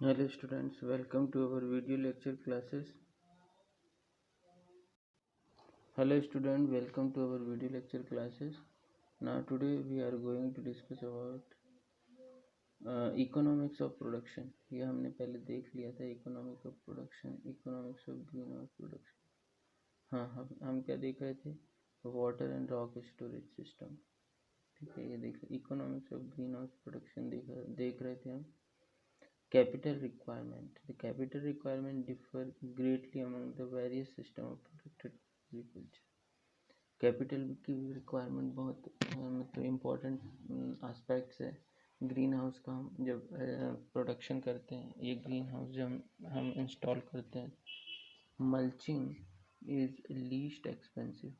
Hello students, welcome to our video lecture classes. Hello student, welcome to our video lecture classes. Now today we are going to discuss about economics of production. ये हमने पहले देख लिया था economics of production, economics of greenhouse production. हाँ हम क्या देख रहे थे? Water and rock storage system. ठीक है, ये देख economics of green house production देख रहे थे हम. Capital requirement. The capital requirement differ greatly among the various system of protected agriculture. Capital की रिक्वायरमेंट बहुत मतलब इम्पोर्टेंट एस्पेक्ट्स है ग्रीन हाउस का. हम जब प्रोडक्शन करते हैं, ये ग्रीन हाउस जब हम इंस्टॉल करते हैं, mulching is least expensive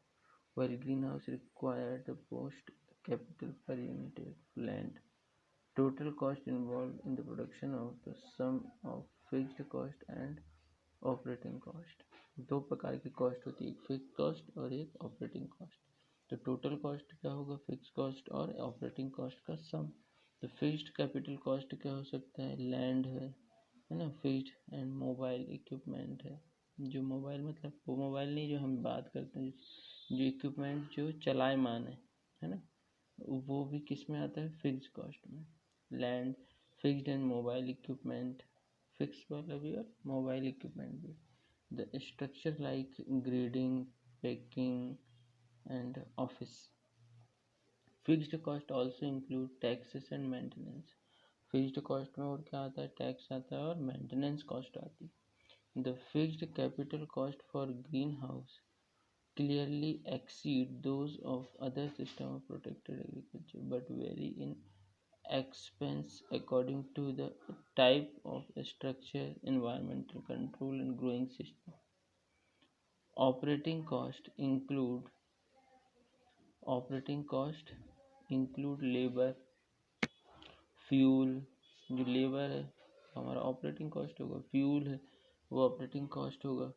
while greenhouse require the most capital per unit of land. Total cost involved in the production of the sum of fixed cost and operating cost. दो प्रकार की cost होती है, एक fix cost और एक operating cost. तो total cost क्या होगा? फिक्स कॉस्ट और ऑपरेटिंग कॉस्ट का सम. तो फिक्स्ड कैपिटल कॉस्ट क्या हो सकता है? लैंड है ना, फिक्स्ड एंड मोबाइल इक्विपमेंट है. जो मोबाइल मतलब वो मोबाइल नहीं जो हम बात करते हैं, जो इक्विपमेंट जो चलायमान है ना, वो भी किस में आता है? फिक्स कॉस्ट में. Land, fixed and mobile equipment, fix वाला भी और मोबाइल इक्विपमेंट भी. The structure like grading, packing and office. Fixed cost also include taxes and maintenance. Fixed cost में और क्या आता है? टैक्स आता है और मेंटेनेंस कॉस्ट आती है. The fixed capital cost for green house clearly exceed those of other system of protected agriculture but vary in expense according to the type of structure, environmental control and growing system. Operating cost include operating cost include labor, fuel. जो labour है हमारा operating cost होगा, fuel है वो operating cost होगा,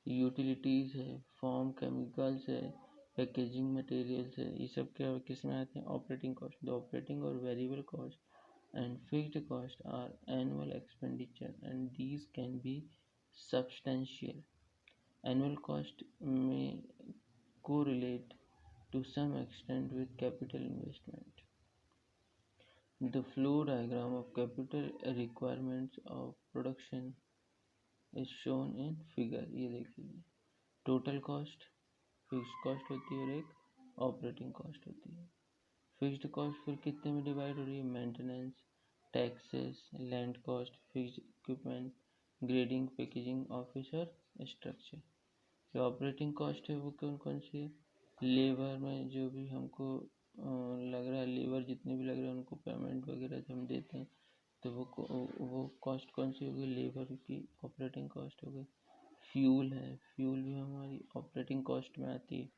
utilities है, form chemicals है, packaging materials है, ये सब क्या किस में आते हैं? Operating cost. द ऑपरेटिंग और variable cost and fixed cost are annual expenditure and these can be substantial. Annual cost में correlate to some extent with capital investment. The flow diagram of capital requirements of production is shown in figure. ये देखिए, total cost fixed cost होती है और एक operating cost होती है. Fixed cost फिर कितने में डिवाइड हो रही है? Maintenance, taxes, land cost, fixed equipment, grading, packaging, office और स्ट्रक्चर. जो ऑपरेटिंग कॉस्ट है वो कौन कौन सी है? लेबर में जो भी हमको लग रहा है, लेबर जितने भी लग रहे हैं उनको पेमेंट वगैरह जो हम देते हैं, तो वो कॉस्ट कौन सी होगी? लेबर की ऑपरेटिंग कॉस्ट हो गई. फ्यूल है, फ्यूल भी हमारी ऑपरेटिंग कॉस्ट में आती है.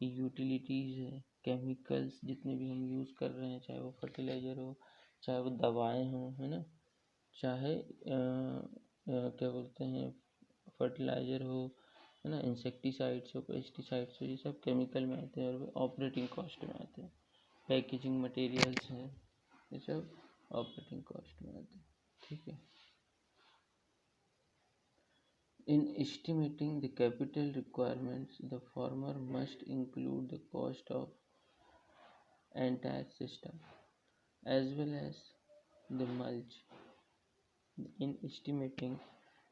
यूटिलिटीज़ है, केमिकल्स जितने भी हम यूज़ कर रहे हैं, चाहे वो फर्टिलाइज़र हो, चाहे वो दवाएं हों, है ना, चाहे क्या बोलते हैं फर्टिलाइज़र हो, है ना, इंसेक्टिसाइड्स हो, पेस्टिसाइड्स हो, ये सब केमिकल में आते हैं और वे ऑपरेटिंग कॉस्ट में आते हैं. पैकेजिंग मटेरियल्स हैं, ये सब ऑपरेटिंग कॉस्ट में आते हैं. ठीक है. In estimating the capital requirements, the farmer must include the cost of entire system as well as the mulch. In estimating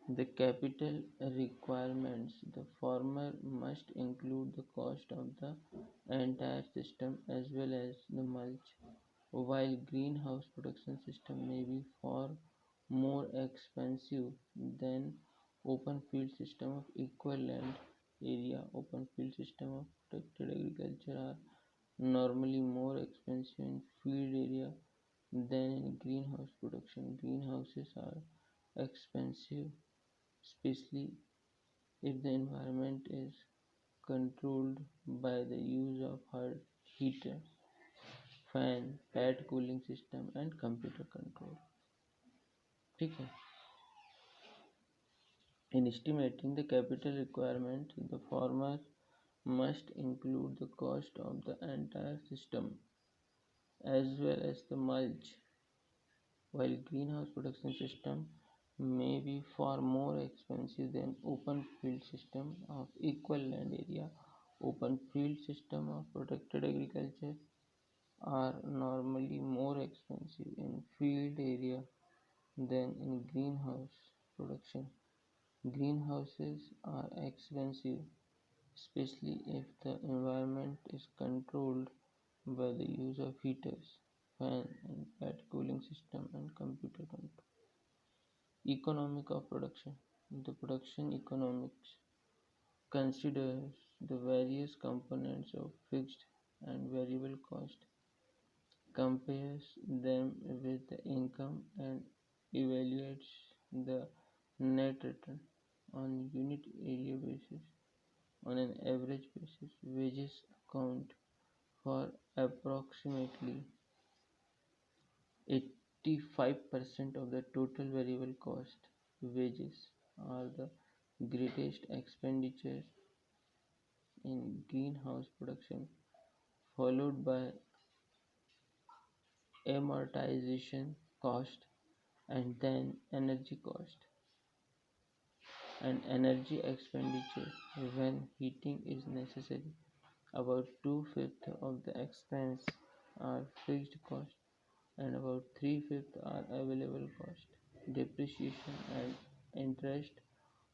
the capital requirements, the farmer must include the cost of the entire system as well as the mulch. While greenhouse production system may be far more expensive than open field system of equal land area, open field system of protected agriculture are normally more expensive in field area than in greenhouse production. Greenhouses are expensive, especially if the environment is controlled by the use of hot heater, fan, pad cooling system and computer control. ठीक है. In estimating the capital requirement, the farmer must include the cost of the entire system as well as the mulch. While greenhouse production system may be far more expensive than open field system of equal land area. Open field system of protected agriculture are normally more expensive in field area than in greenhouse production. Greenhouses are expensive, especially if the environment is controlled by the use of heaters, fan and pet cooling system and computer control. Economic of production. The production economics considers the various components of fixed and variable cost, compares them with the income and evaluates the net return on unit area basis. On an average basis, wages account for approximately 85% of the total variable cost. Wages are the greatest expenditure in greenhouse production, followed by amortization cost and then energy cost and energy expenditure when heating is necessary. About two-fifths of the expense are fixed cost and about three-fifths are available cost. Depreciation and interest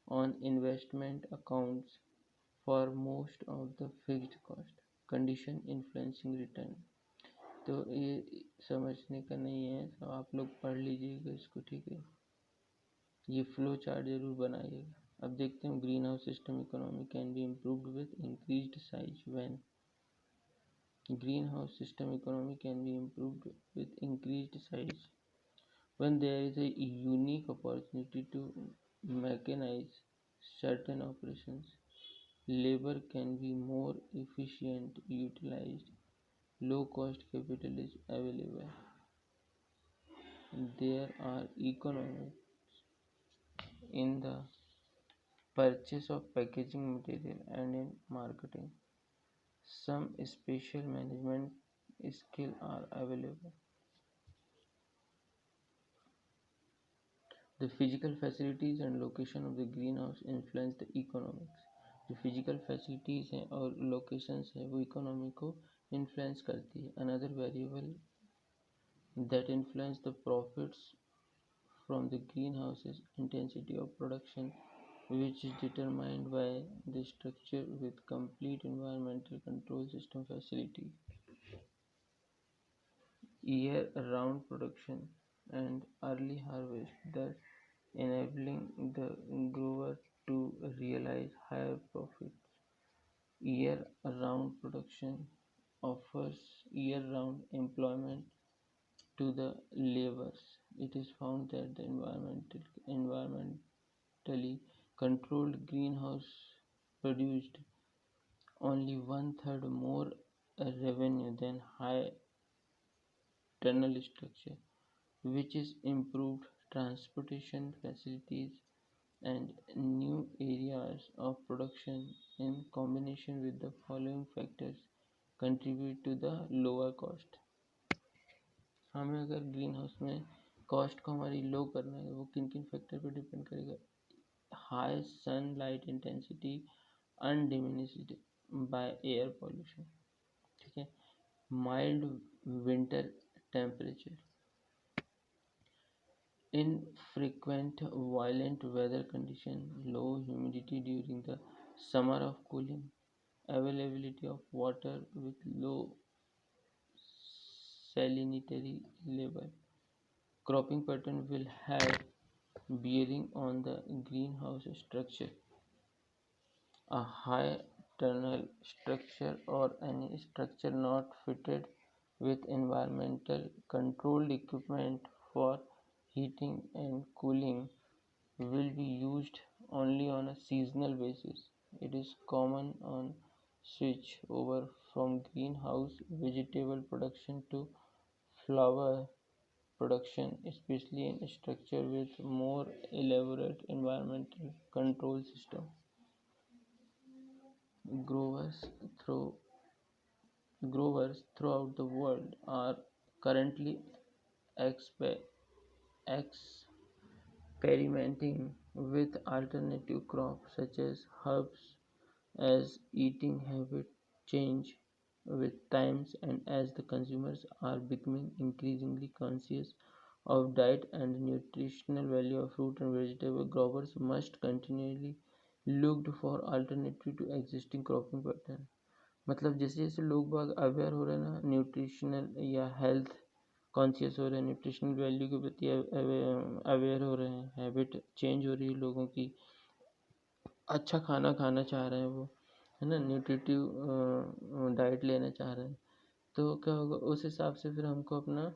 on investment accounts for most of the fixed cost. Condition influencing return. तो ये समझने का नहीं है, तो आप लोग पढ़ लीजिएगा इसको, ठीक है। ये फ्लो चार्ट जरूर बनाइएगा। अब देखते हैं green house system economy can be improved with increased size when. Green house system economy can be improved with increased size when there is a unique opportunity to mechanize certain operations. Labor can be more efficient utilized, low cost capital is available. There are economies in the purchase of packaging material and in marketing. Some special management skills are available. The physical facilities and location of the greenhouse influence the economics. जो physical facilities हैं और locations है वो economy को influence करती है. Another variable that influence the profits from the greenhouse is intensity of production, which is determined by the structure with complete environmental control system facility. Year-round production and early harvest, thus enabling the grower to realize higher profits. Year-round production offers year-round employment to the laborers. It is found that the environmentally controlled greenhouse produced only one-third more revenue than high tunnel structure, which is improved transportation facilities and new areas of production in combination with the following factors contribute to the lower cost. हमें अगर green house में cost को हमारी लो करना है, वो किन किन फैक्टर पे डिपेंड करेगा? High sun light intensity undiminished by air pollution, ठीक है। Mild winter temperature, infrequent violent weather condition, low humidity during the summer of cooling, availability of water with low salinity level. Cropping pattern will have bearing on the greenhouse structure. A high tunnel structure or any structure not fitted with environmental controlled equipment for heating and cooling will be used only on a seasonal basis. It is common on switch over from greenhouse vegetable production to flower production, especially in structure with more elaborate environmental control system. Growers through Growers throughout the world are currently expe- experimenting with alternative crops such as herbs as eating habits change with times and as the consumers are becoming increasingly conscious of diet and nutritional value of fruit and vegetable, growers must continually look for alternative to existing cropping pattern. मतलब जैसे जैसे लोग बाग aware हो रहे हैं ना nutritional या health conscious हो रहे हैं, न्यूट्रिशनल वैल्यू के प्रति अवेयर हो रहे हैं, हैबिट चेंज हो रही है लोगों की, अच्छा खाना खाना चाह रहे हैं वो, है ना, न्यूट्रिटिव डाइट लेना चाह रहे हैं, तो क्या होगा उस हिसाब से फिर हमको अपना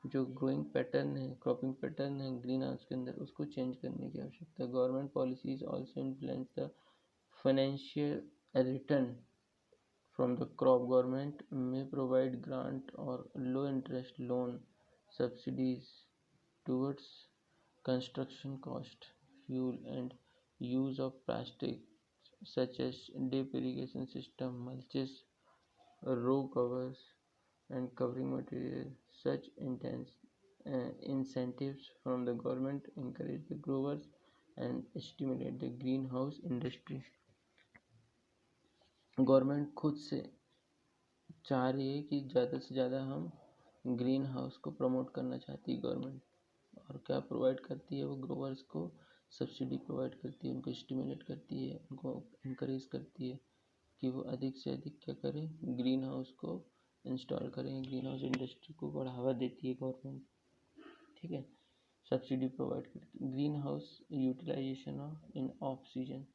जो ग्रोइंग पैटर्न है, क्रॉपिंग पैटर्न है ग्रीन हाउस के अंदर, उसको चेंज करने की आवश्यकता है. Government policies also influence the financial return from the crop. Government may provide grant or low interest loan subsidies towards construction cost, fuel and use of plastic such as drip irrigation system, mulches, row covers and covering material. Such intense incentives from the government encourage the growers and stimulate the greenhouse industry. Government खुद से चाह रही है कि ज़्यादा से ज़्यादा हम ग्रीन हाउस को प्रमोट करना चाहती है गवर्नमेंट, और क्या प्रोवाइड करती है वो ग्रोवर्स को सब्सिडी प्रोवाइड करती है, उनको स्टिमुलेट करती है, उनको इंकरेज करती है कि वो अधिक से अधिक क्या करें, ग्रीन हाउस को इंस्टॉल करें, ग्रीन हाउस इंडस्ट्री को बढ़ावा देती है गवर्नमेंट. ठीक है, सब्सिडी प्रोवाइड करती है. Green house utilisation in off season,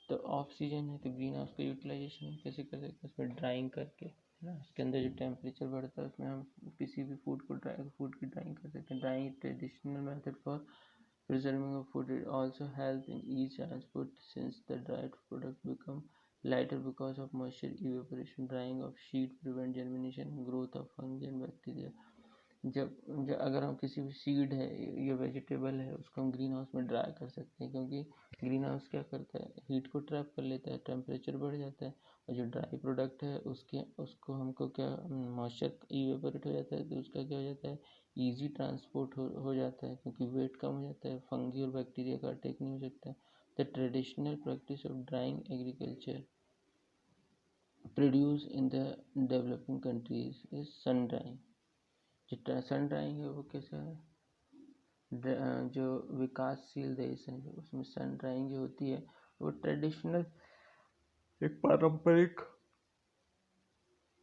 तो ऑफ सीजन है तो ग्रीन हाउस का यूटिलाइजेशन कैसे कर सकते हैं, उसमें ड्राइंग करके, है ना, उसके अंदर जो टेम्परेचर बढ़ता है उसमें हम किसी भी फूड की ड्राइंग कर सकते हैं. Drawing traditional method for preserving of food. It also helps in ease transport since the dried product become lighter because of moisture evaporation. Drying of seed prevent germination and growth of fungi and bacteria. जब अगर हम किसी भी seed है या vegetable है उसको हम ग्रीन हाउस में ड्राई कर सकते हैं, क्योंकि ग्रीन हाउस क्या करता है, हीट को ट्रैप कर लेता है, टेम्परेचर बढ़ जाता है, और जो ड्राई प्रोडक्ट है उसको हमको क्या मॉइस्चर इवेपोरेट हो जाता है तो उसका क्या हो जाता है, ईजी ट्रांसपोर्ट हो जाता है, क्योंकि वेट कम हो जाता है, फंगी और बैक्टीरिया का अटैक नहीं हो सकता है. The traditional practice of drying agriculture produce in the developing countries is sun drying. जो सन ड्राइंग है वो कैसा है, जो विकासशील देश हैं उसमें सन ड्राइंग जो होती है वो ट्रेडिशनल एक पारंपरिक